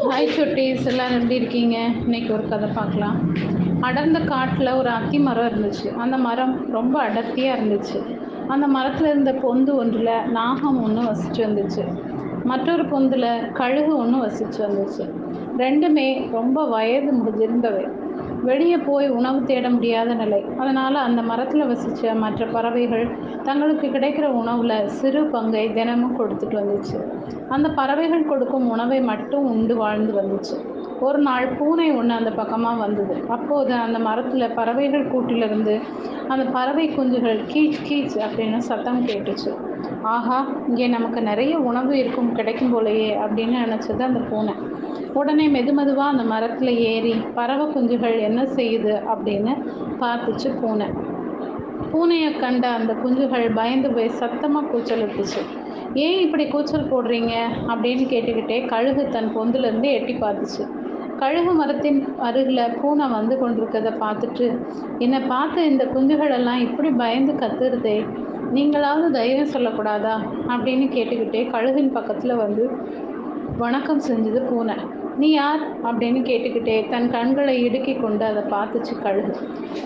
Hi சுட்டீஸ், எல்லோரும் எப்படி இருக்கீங்க? இன்னைக்கு ஒரு கதை பார்க்கலாம். அடர்ந்த காட்டில் ஒரு அத்தி மரம் இருந்துச்சு. அந்த மரம் ரொம்ப அடர்த்தியாக இருந்துச்சு. அந்த மரத்தில் இருந்த பொந்து ஒன்றில் நாகம் ஒன்று வசிச்சு வந்துச்சு. மற்றொரு பொந்தில் கழுகு ஒன்று வசிச்சு வந்துச்சு. ரெண்டுமே ரொம்ப வயது முதிர்ந்தவை. வெளியே போய் உணவு தேட முடியாத நிலை. அதனால் அந்த மரத்தில் வசித்த மற்ற பறவைகள் தங்களுக்கு கிடைக்கிற உணவில் சிறு பங்கை தினமும் கொடுத்துட்டு வந்துச்சு. அந்த பறவைகள் கொடுக்கும் உணவை மட்டும் உண்டு வாழ்ந்து வந்துச்சு. ஒரு நாள் பூனை ஒன்று அந்த பக்கமாக வந்தது. அப்போது அந்த மரத்தில் பறவைகள் கூட்டிலிருந்து அந்த பறவை குஞ்சுகள் கீச் கீச் அப்படின்னு சத்தம் கேட்டுச்சு. ஆஹா, இங்கே நமக்கு நிறைய உணவு கிடைக்கும் போலையே அப்படின்னு நினச்சது அந்த பூனை. உடனே மெதுவாக அந்த மரத்தில் ஏறி பறவை குஞ்சுகள் என்ன செய்யுது அப்படின்னு பார்த்துச்சு பூனை. பூனையை கண்ட அந்த குஞ்சுகள் பயந்து போய் சத்தமாக கூச்சல் விட்டுச்சு. ஏன் இப்படி கூச்சல் போடுறீங்க அப்படின்னு கேட்டுக்கிட்டே கழுகு தன் பொந்துலேருந்து எட்டி பார்த்துச்சு. கழுகு மரத்தின் அருகில் பூனை வந்து கொண்டிருக்கிறத பார்த்துட்டு, என்னை பார்த்து இந்த குஞ்சுகள் எல்லாம் இப்படி பயந்து கத்துறதே, நீங்களாவது தைரியம் சொல்லக்கூடாதா அப்படின்னு கேட்டுக்கிட்டே கழுகின் பக்கத்தில் வந்து வணக்கம் செஞ்சது பூனை. நீ யார் அப்படின்னு கேட்டுக்கிட்டே தன் கண்களை இடுக்கி கொண்டு அதை பார்த்துச்சு கழுகு.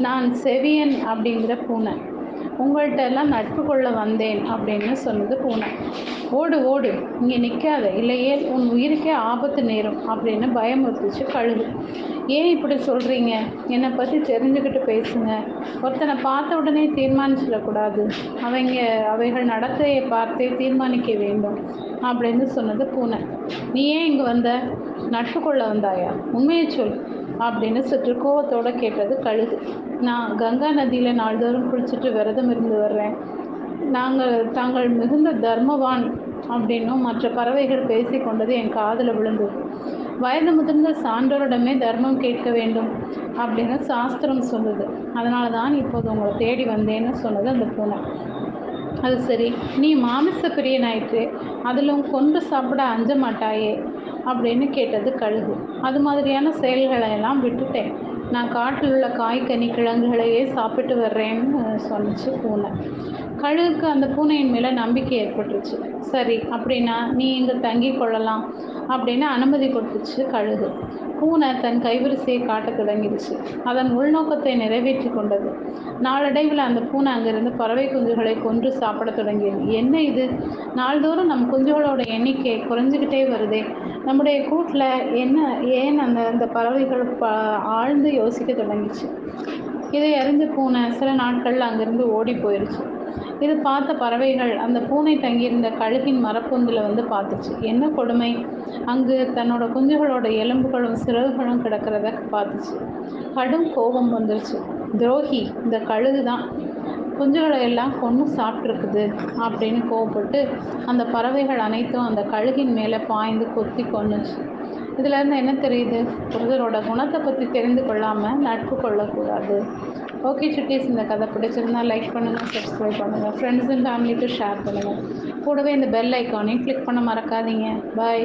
நான் செவியன் அப்படிங்கிற பூனை. உங்கள்கிட்ட எல்லாம் நட்பு கொள்ள வந்தேன் அப்படின்னு சொன்னது பூனை. ஓடு ஓடு, இங்கே நிற்காத, இல்லையே உன் உயிருக்கே ஆபத்து நேரும் அப்படின்னு பயமுறுத்துச்சு கழுகு. ஏன் இப்படி சொல்கிறீங்க? என்னை பற்றி தெரிஞ்சுக்கிட்டு பேசுங்க. ஒருத்தனை பார்த்த உடனே தீர்மானிச்சிடக்கூடாது. அவைகள் நடத்தையை பார்த்தே தீர்மானிக்க வேண்டும் அப்படின்னு சொன்னது பூனை. நீ ஏன் இங்கே வந்த? நட்பு கொள்ள வந்தாயா? உண்மையை சொல் அப்படின்னு சற்று கோவத்தோடு கேட்டது கழுகு. நான் கங்கா நதியில் நாள்தோறும் குளிச்சுட்டு விரதம் இருந்து வர்றேன். தாங்கள் மிகுந்த தர்மவான் அப்படின்னும் மற்ற பறவைகள் பேசி கொண்டது என் காதில் விழுந்தது. வயது முதிர்ந்த சான்றோரிடமே தர்மம் கேட்க வேண்டும் அப்படின்னு சாஸ்திரம் சொல்லுது. அதனால தான் இப்போது உங்களை தேடி வந்தேன்னு சொன்னது அந்த பூனை. அது சரி, நீ மாமிச பிரியனாயிற்று, அதிலும் கொன்று சாப்பிட அஞ்ச மாட்டாயே அப்படின்னு கேட்டது கழுகு. அது மாதிரியான செயல்களை எல்லாம் விட்டுட்டேன். நான் காட்டில் உள்ள காய்கனி கிழங்குகளையே சாப்பிட்டு வர்றேன்னு சொன்னிச்சு பூனை. கழுகுக்கு அந்த பூனையின் மேலே நம்பிக்கை ஏற்பட்டுருச்சு. சரி, அப்படின்னா நீ இங்கே தங்கி கொள்ளலாம் அப்படின்னு அனுமதி கொடுத்துச்சு கழுகு. பூனை தன் கைவரிசையை காட்ட தொடங்கிடுச்சு. அதன் உள்நோக்கத்தை நிறைவேற்றி கொண்டது. நாளடைவில் அந்த பூனை அங்கிருந்து பறவை குஞ்சுகளை கொன்று சாப்பிட தொடங்கியது. என்ன இது, நாள்தோறும் நம் குஞ்சுகளோட எண்ணிக்கை குறைஞ்சிக்கிட்டே வருதே, நம்முடைய கூட்டில் ஏன் அந்த பறவைகள் ஆழ்ந்து யோசிக்க தொடங்கிச்சு. இதை அறிஞ்ச பூனை சில நாட்களில் அங்கிருந்து ஓடி போயிடுச்சு. இது பார்த்த பறவைகள் அந்த பூனை தங்கியிருந்த கழுகின் மரப்பொந்தில் வந்து பார்த்துச்சு. என்ன கொடுமை, அங்கு தன்னோட குஞ்சுகளோட எலும்புகளும் சிறகுகளும் கிடக்கிறத பார்த்துச்சு. கடும் கோபம் வந்துருச்சு. துரோகி, இந்த கழுகு தான் குஞ்சுகளை எல்லாம் கொன்று சாப்பிட்ருக்குது அப்படின்னு கோவப்பட்டு அந்த பறவைகள் அனைத்தும் அந்த கழுகின் மேலே பாய்ந்து கொத்தி கொன்னுச்சு. இதிலேருந்து என்ன தெரியுது? ஒருவரோட குணத்தை பற்றி தெரிந்து கொள்ளாமல் நட்பு கொள்ளக்கூடாது. ஓகே சுட்டீஸ், இந்த கதை பிடிச்சிருந்தா லைக் பண்ணுங்கள், சப்ஸ்கிரைப் பண்ணுங்கள், ஃப்ரெண்ட்ஸ் அண்ட் ஃபேமிலிக்கு ஷேர் பண்ணுங்கள். கூடவே இந்த பெல் ஐக்கானையும் கிளிக் பண்ண மறக்காதீங்க. பாய்.